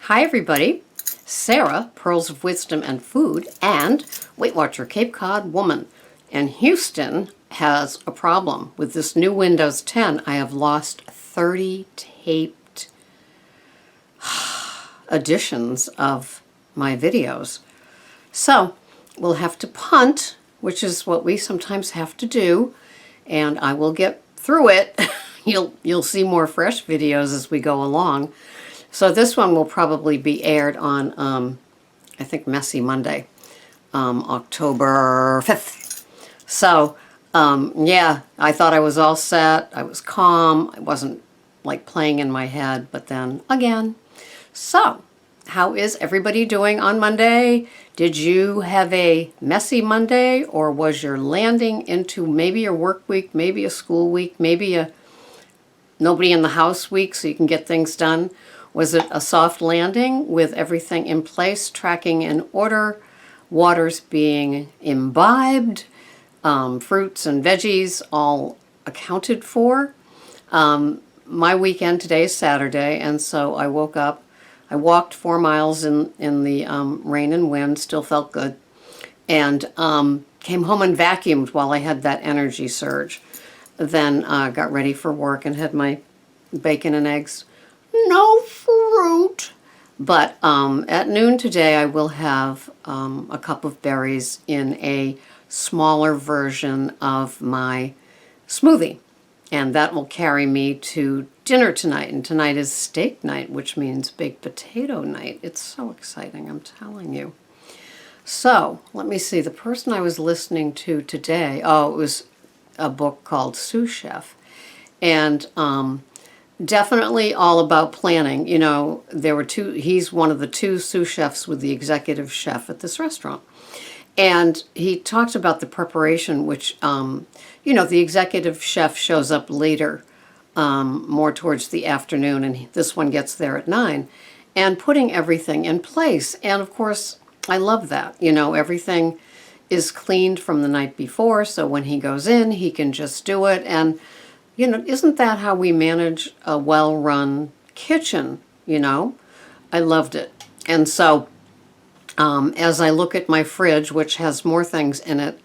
Hi everybody, Sarah, Pearls of Wisdom and Food, and Weight Watcher Cape Cod Woman. And Houston has a problem. With this new Windows 10, I have lost 30 taped editions of my videos. So we'll have to punt, which is what we sometimes have to do, and I will get through it. You'll see more fresh videos as we go along. So this one will probably be aired on, I think, Messy Monday, October 5th. So, yeah, I thought I was all set. I was calm. I wasn't, like, playing in my head, but then, again. So, how is everybody doing on Monday? Did you have a messy Monday, or was your landing into maybe your work week, maybe a school week, maybe a nobody in the house week so you can get things done? Was it a soft landing with everything in place, tracking in order, waters being imbibed, fruits and veggies all accounted for? My weekend today is Saturday, and so I woke up. I walked 4 miles in the rain and wind, still felt good, and came home and vacuumed while I had that energy surge. Then got ready for work and had my bacon and eggs. No fruit. But at noon today I will have a cup of berries in a smaller version of my smoothie. And that will carry me to dinner tonight. And tonight is steak night, which means baked potato night. It's so exciting, I'm telling you. So, let me see. The person I was listening to today, it was a book called Sous Chef. And definitely all about planning. You know, there were he's one of the 2 sous chefs with the executive chef at this restaurant. And he talked about the preparation, which, you know, the executive chef shows up later, more towards the afternoon, and this one gets there at 9, and putting everything in place. And of course, I love that. You know, everything is cleaned from the night before, so when he goes in, he can just do it. And you know, isn't that how we manage a well-run kitchen, you know? I loved it. And so, as I look at my fridge, which has more things in it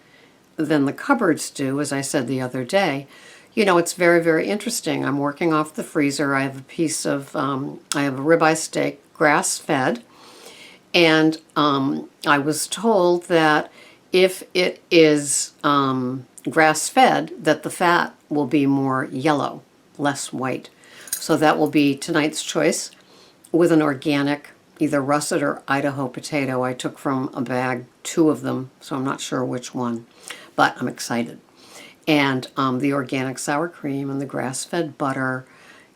than the cupboards do, as I said the other day, you know, it's very, very interesting. I'm working off the freezer. I have a piece of, I have a ribeye steak, grass-fed, and I was told that if it is grass-fed, that the fat will be more yellow, less white. So that will be tonight's choice with an organic, either russet or Idaho potato. I took from a bag 2 of them, so I'm not sure which one, but I'm excited. And the organic sour cream and the grass-fed butter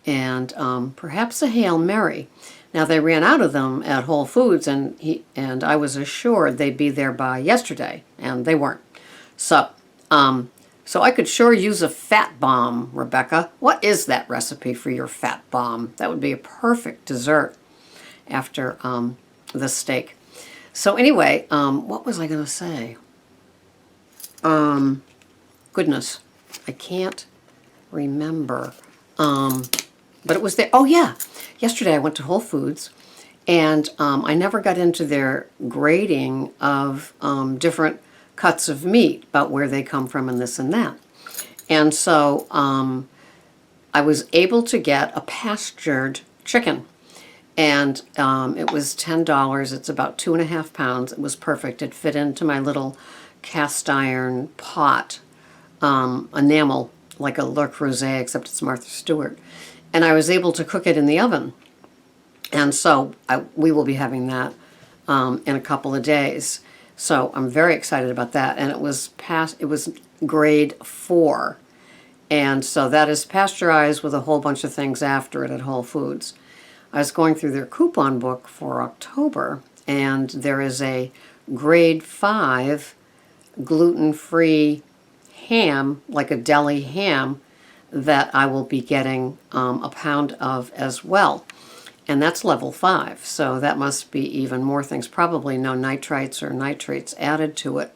and perhaps a Hail Mary. Now they ran out of them at Whole Foods, and I was assured they'd be there by yesterday, and they weren't. So, so I could sure use a fat bomb, Rebecca. What is that recipe for your fat bomb? That would be a perfect dessert after the steak. So anyway, what was I going to say? Goodness, I can't remember. But it was there. Oh yeah, yesterday I went to Whole Foods, and I never got into their grading of different cuts of meat, about where they come from and this and that. And so I was able to get a pastured chicken, and it was $10. It's about 2.5 pounds. It was perfect. It fit into my little cast iron pot, enamel, like a Le Creuset, except it's Martha Stewart. And I was able to cook it in the oven. And so we will be having that in a couple of days. So I'm very excited about that. And it was grade 4. And so that is pasteurized with a whole bunch of things after it at Whole Foods. I was going through their coupon book for October, and there is a grade 5 gluten-free ham, like a deli ham, that I will be getting a pound of as well. And that's level 5, so that must be even more things. Probably no nitrites or nitrates added to it.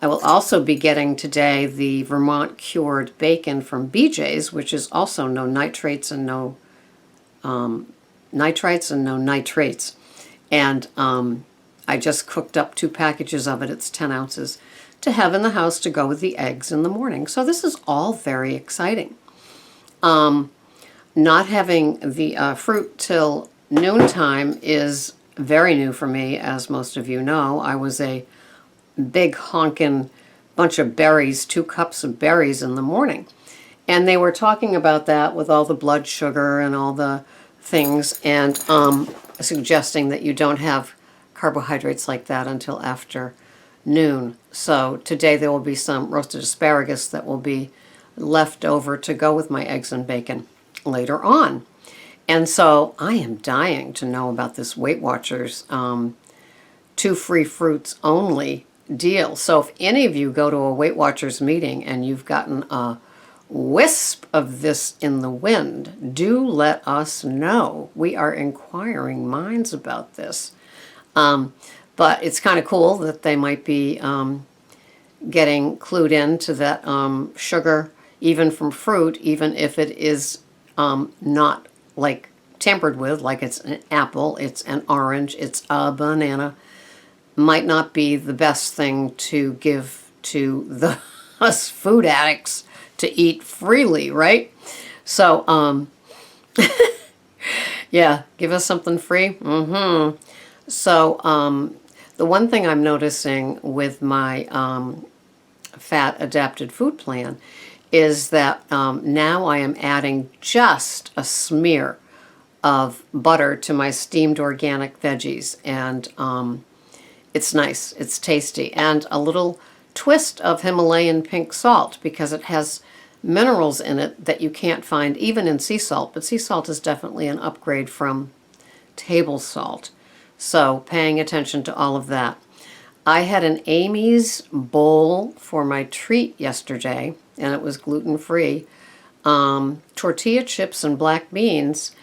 I will also be getting today the Vermont cured bacon from BJ's, which is also no nitrates and no nitrites and no nitrates. And I just cooked up 2 packages of it. It's 10 ounces to have in the house to go with the eggs in the morning. So this is all very exciting. Not having the fruit till noontime is very new for me, as most of you know. I was a big honkin' bunch of berries, 2 cups of berries in the morning. And they were talking about that with all the blood sugar and all the things, and suggesting that you don't have carbohydrates like that until after noon. So today there will be some roasted asparagus that will be left over to go with my eggs and bacon later on. And so I am dying to know about this Weight Watchers 2 free fruits only deal. So if any of you go to a Weight Watchers meeting and you've gotten a wisp of this in the wind, do let us know. We are inquiring minds about this. But it's kind of cool that they might be getting clued into that sugar, even from fruit, even if it is not like tampered with, like it's an apple, it's an orange, it's a banana, might not be the best thing to give to us food addicts to eat freely, right? So, yeah, give us something free. So, the one thing I'm noticing with my fat adapted food plan is that now I am adding just a smear of butter to my steamed organic veggies, and it's nice, it's tasty, and a little twist of Himalayan pink salt, because it has minerals in it that you can't find even in sea salt, but sea salt is definitely an upgrade from table salt. So paying attention to all of that. I had an Amy's bowl for my treat yesterday, and it was gluten-free. Tortilla chips and black beans,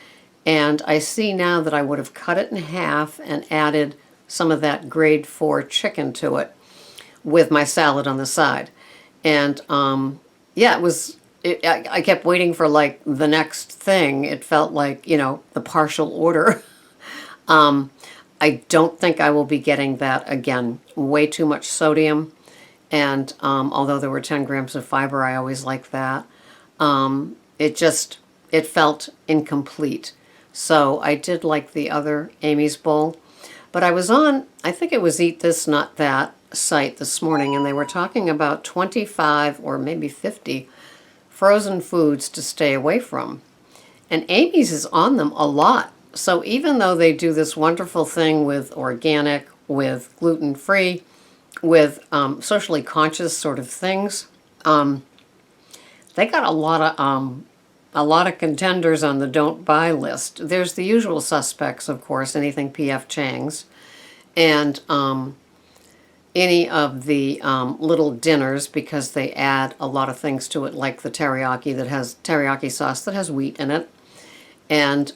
and I see now that I would have cut it in half and added some of that grade 4 chicken to it with my salad on the side. And yeah, I kept waiting for like the next thing. It felt like, you know, the partial order. I don't think I will be getting that again. Way too much sodium. And although there were 10 grams of fiber, I always like that. It felt incomplete. So I did like the other Amy's bowl. But I was on, I think it was Eat This, Not That site this morning, and they were talking about 25 or maybe 50 frozen foods to stay away from. And Amy's is on them a lot. So even though they do this wonderful thing with organic, with gluten-free, with socially conscious sort of things, they got a lot of contenders on the don't buy list. There's the usual suspects, of course, anything P.F. Chang's, and any of the little dinners, because they add a lot of things to it, like the teriyaki that has teriyaki sauce that has wheat in it, and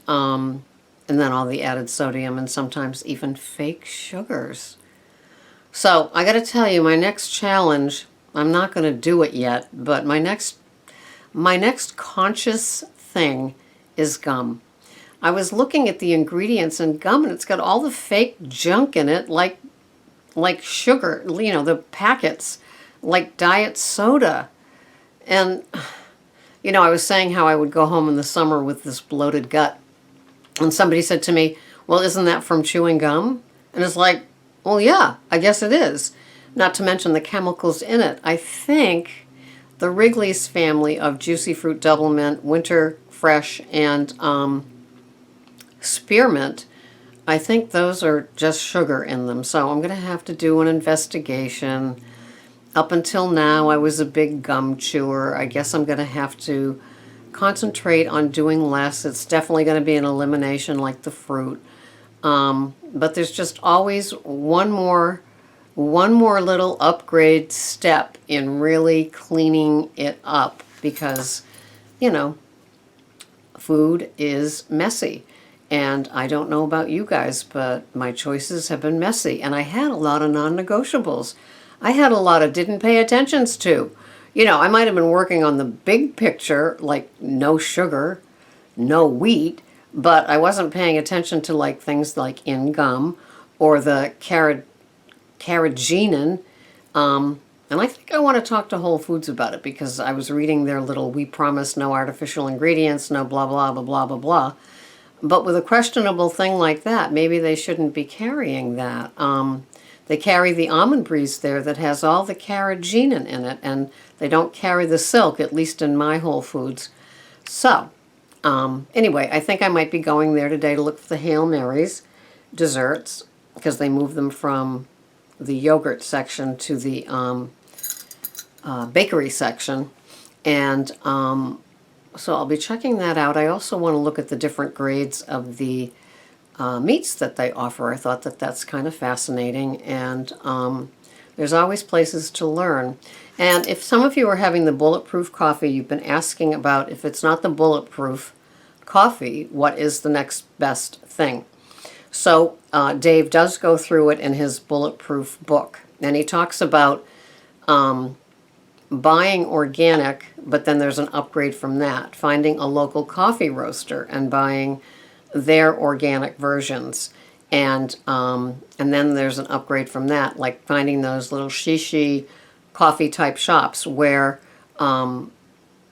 then all the added sodium and sometimes even fake sugars. So I got to tell you, my next challenge, I'm not going to do it yet, but my next conscious thing is gum. I was looking at the ingredients in gum, and it's got all the fake junk in it, like sugar, you know, the packets, like diet soda. And, you know, I was saying how I would go home in the summer with this bloated gut. And somebody said to me, well, isn't that from chewing gum? And it's like, well, yeah, I guess it is. Not to mention the chemicals in it. I think the Wrigley's family of Juicy Fruit Double Mint, Winter Fresh, and Spearmint, I think those are just sugar in them. So I'm going to have to do an investigation. Up until now, I was a big gum chewer. I guess I'm going to have to concentrate on doing less. It's definitely going to be an elimination like the fruit. But there's just always one more little upgrade step in really cleaning it up, because, you know, food is messy. And I don't know about you guys, but my choices have been messy. And I had a lot of non-negotiables. I had a lot of didn't pay attentions to. You know, I might have been working on the big picture, like no sugar, no wheat, but I wasn't paying attention to like things like in gum or the carrageenan. And I think I want to talk to Whole Foods about it because I was reading their little "we promise no artificial ingredients, no blah blah blah blah blah blah." But with a questionable thing like that, maybe they shouldn't be carrying that. They carry the Almond Breeze there that has all the carrageenan in it, and they don't carry the Silk, at least in my Whole Foods. So, anyway, I think I might be going there today to look for the Hail Marys desserts because they moved them from the yogurt section to the bakery section. And so I'll be checking that out. I also want to look at the different grades of the meats that they offer. I thought that that's kind of fascinating, and there's always places to learn. And if some of you are having the Bulletproof coffee, you've been asking about if it's not the Bulletproof coffee, what is the next best thing? So Dave does go through it in his Bulletproof book, and he talks about buying organic, but then there's an upgrade from that, finding a local coffee roaster and buying their organic versions, and then there's an upgrade from that, like finding those little shishi coffee type shops where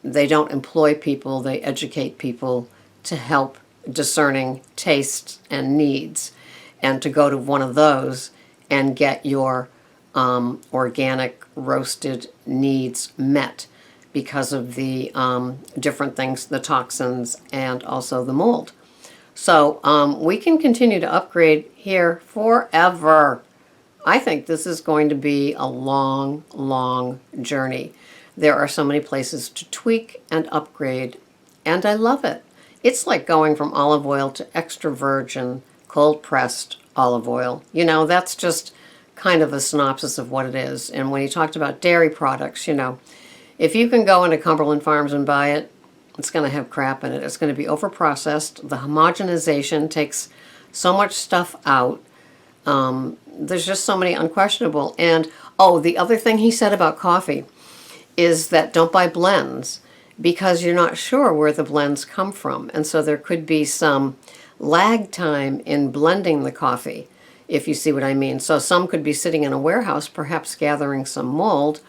they don't employ people, they educate people to help discerning tastes and needs, and to go to one of those and get your organic roasted needs met because of the different things, the toxins, and also the mold. So we can continue to upgrade here forever. I think this is going to be a long, long journey. There are so many places to tweak and upgrade, and I love it. It's like going from olive oil to extra virgin, cold-pressed olive oil. You know, that's just kind of a synopsis of what it is. And when he talked about dairy products, you know, if you can go into Cumberland Farms and buy it, it's going to have crap in it. It's going to be overprocessed. The homogenization takes so much stuff out. There's just so many unquestionable. And, oh, the other thing he said about coffee is that don't buy blends because you're not sure where the blends come from. And so there could be some lag time in blending the coffee, if you see what I mean. So some could be sitting in a warehouse, perhaps gathering some mold,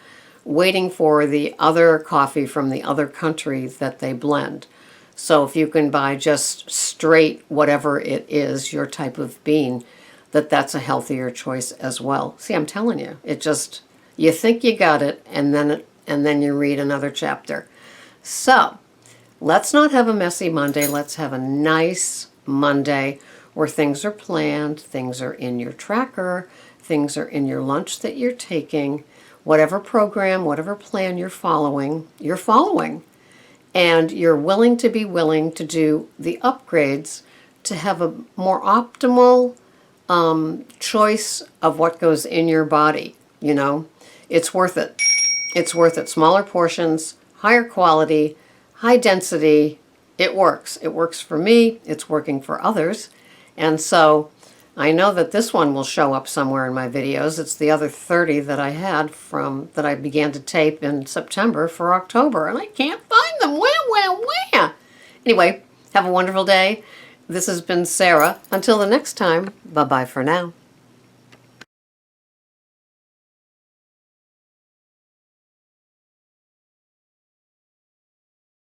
waiting for the other coffee from the other country that they blend. So if you can buy just straight whatever it is, your type of bean, that's a healthier choice as well. See, I'm telling you, it just, you think you got it, and then you read another chapter. So let's not have a messy Monday. Let's have a nice Monday where things are planned, things are in your tracker, things are in your lunch that you're taking, whatever program, whatever plan you're following, and you're willing to do the upgrades to have a more optimal choice of what goes in your body. You know, it's worth it. It's worth it. Smaller portions, higher quality, high density. It works. It works for me. It's working for others. And so I know that this one will show up somewhere in my videos. It's the other 30 that I had that I began to tape in September for October, and I can't find them. Where? Anyway, have a wonderful day. This has been Sarah. Until the next time, bye-bye for now.